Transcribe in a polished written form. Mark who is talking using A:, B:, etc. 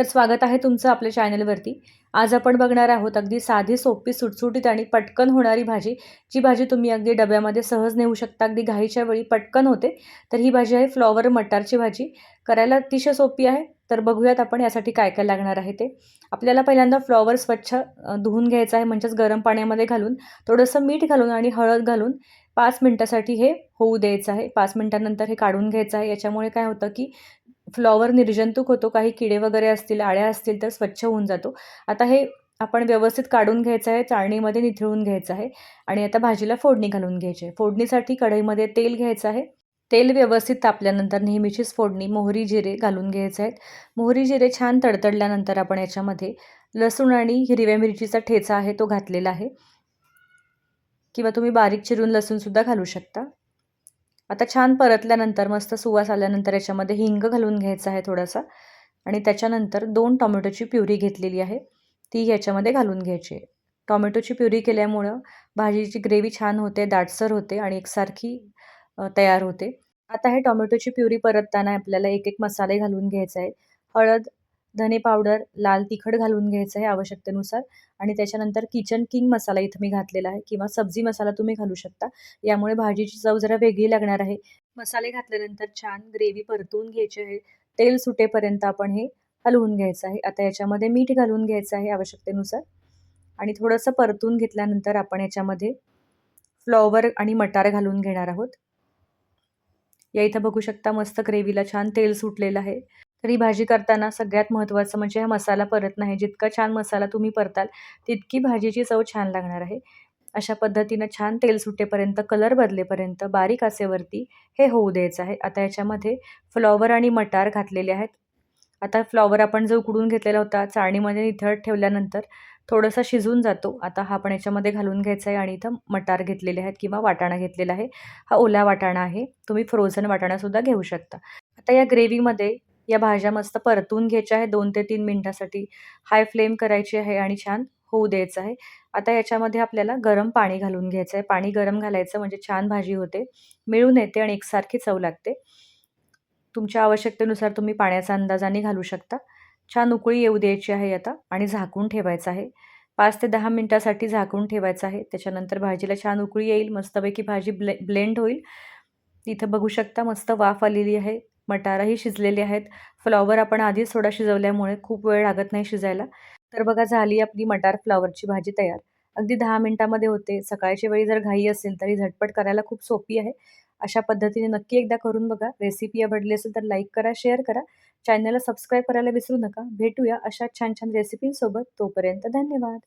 A: तर स्वागत आहे तुमचं आपल्या चॅनलवरती. आज आपण बघणार आहोत अगदी साधी, सोपी, सुटसुटीत आणि पटकन होणारी भाजी. जी भाजी तुम्ही अगदी डब्यामध्ये सहज नेऊ शकता. अगदी घाईच्या वेळी पटकन होते. तर ही भाजी आहे फ्लॉवर मटारची भाजी. करायला अतिशय सोपी आहे. तर बघूयात आपण यासाठी काय-काय लागणार आहे ते. आपल्याला पहिल्यांदा फ्लॉवर स्वच्छ धुवून घ्यायचं आहे. म्हणजेच गरम पाण्यामध्ये घालून, थोडंसं मीठ घालून आणि हळद घालून 5 मिनिटासाठी हे होऊ द्यायचं आहे. 5 मिनिटानंतर हे काढून घ्यायचं आहे. याच्यामुळे काय होतं, की फ्लॉवर निर्जंतुक होतो. काही किडे वगैरे असतील, अळ्या असतील तर स्वच्छ होऊन जातो. आता हे आपण व्यवस्थित काढून घ्यायचं आहे, चाळणीमध्ये निथळून घ्यायचं आहे आणि आता भाजीला फोडणी घालून घ्यायची आहे. फोडणीसाठी कढईमध्ये तेल घ्यायचं आहे. तेल व्यवस्थित तापल्यानंतर नेहमीचीच फोडणी मोहरी, जिरे घालून घ्यायचे आहेत. मोहरी, जिरे छान तडतडल्यानंतर आपण याच्यामध्ये लसूण आणि हिरव्या मिरचीचा ठेचा आहे तो घातलेला आहे किंवा तुम्ही बारीक चिरून लसूणसुद्धा घालू शकता. आता छान परतल्यानंतर मस्त सुवास आल्यानंतर याच्यामध्ये हिंग घालून घ्यायचा आहे थोडासा आणि त्याच्यानंतर 2 टोमॅटोची प्युरी घेतलेली आहे, ती याच्यामध्ये घालून घ्यायची आहे. टोमॅटोची प्युरी केल्यामुळं भाजीची ग्रेव्ही छान होते, दाटसर होते आणि एकसारखी तयार होते. आता हे टोमॅटोची प्युरी परतताना आपल्याला एक-एक मसाले घालून घ्यायचे आहे. हळद, धने पावडर, लाल तिखट घालून घ्यायचं आहे आवश्यकतेनुसार आणि त्याच्यानंतर किचन किंग मसाला इथं मी घातलेला आहे किंवा सब्जी मसाला तुम्ही घालू शकता. यामुळे भाजीची चव जरा वेगळी लागणार आहे. मसाले घातल्यानंतर छान ग्रेव्ही परतवून घ्यायची आहे. तेल सुटेपर्यंत आपण हे हलवून घ्यायचं आहे. आता याच्यामध्ये मीठ घालून घ्यायचं आहे आवश्यकतेनुसार आणि थोडंसं परतून घेतल्यानंतर आपण याच्यामध्ये फ्लॉवर आणि मटार घालून घेणार आहोत. या इथं बघू शकता मस्त ग्रेव्हीला छान तेल सुटलेलं आहे. तर ही भाजी करताना सगळ्यात महत्त्वाचं म्हणजे हा मसाला परतणं आहे. जितका छान मसाला तुम्ही परताल, तितकी भाजीची चव छान लागणार आहे. अशा पद्धतीनं छान तेल सुटेपर्यंत, कलर बदलेपर्यंत बारीक आचेवरती हे होऊ द्यायचं आहे. आता याच्यामध्ये फ्लॉवर आणि मटार घातलेले आहेत. आता फ्लॉवर आपण जो उकडून घेतलेला होता, चाळणीमध्ये निथळत ठेवल्यानंतर थोडासा शिजून जातो. आता हा आपण याच्यामध्ये घालून घ्यायचा आहे आणि इथं मटार घेतलेले आहेत किंवा वाटाणा घेतलेला आहे. हा ओला वाटाणा आहे. तुम्ही फ्रोझन वाटाणासुद्धा घेऊ शकता. आता या ग्रेव्हीमध्ये या भाज्या मस्त परतून घ्यायच्या आहेत 2 ते 3 मिनिटासाठी. हाय फ्लेम करायची आहे आणि छान होऊ द्यायचं आहे. आता याच्यामध्ये आपल्याला गरम पाणी घालून घ्यायचं आहे. पाणी गरम घालायचं म्हणजे छान भाजी होते, मिळून येते आणि एकसारखी चव लागते. तुमच्या आवश्यकतेनुसार तुम्ही पाण्याचा अंदाजाने घालू शकता. छान उकळी येऊ द्यायची आहे आता आणि झाकून ठेवायचं आहे. 5 ते 10 मिनिटासाठी झाकून ठेवायचं आहे. त्याच्यानंतर भाजीला छान उकळी येईल, मस्तपैकी भाजी ब्लेंड होईल. इथं बघू शकता मस्त वाफ आलेली आहे. मटारही शिजलेले आहेत. फ्लॉवर आपण आधीच थोडा शिजवल्यामुळे खूप वेळ लागत नाही शिजायला. तर बघा झाली आपली मटार फ्लॉवरची भाजी तयार. अगदी 10 मिनिटामध्ये होते. सकाळच्या वेळी जर घाई असेल तरी झटपट करायला खूप सोपी आहे. अशा पद्धतीने नक्की एकदा करून बघा. रेसिपी आवडली असेल तर लाईक करा, शेअर करा. चॅनलला सबस्क्राईब करायला विसरू नका. भेटूया अशा छान-छान रेसिपींसोबत. तोपर्यंत धन्यवाद.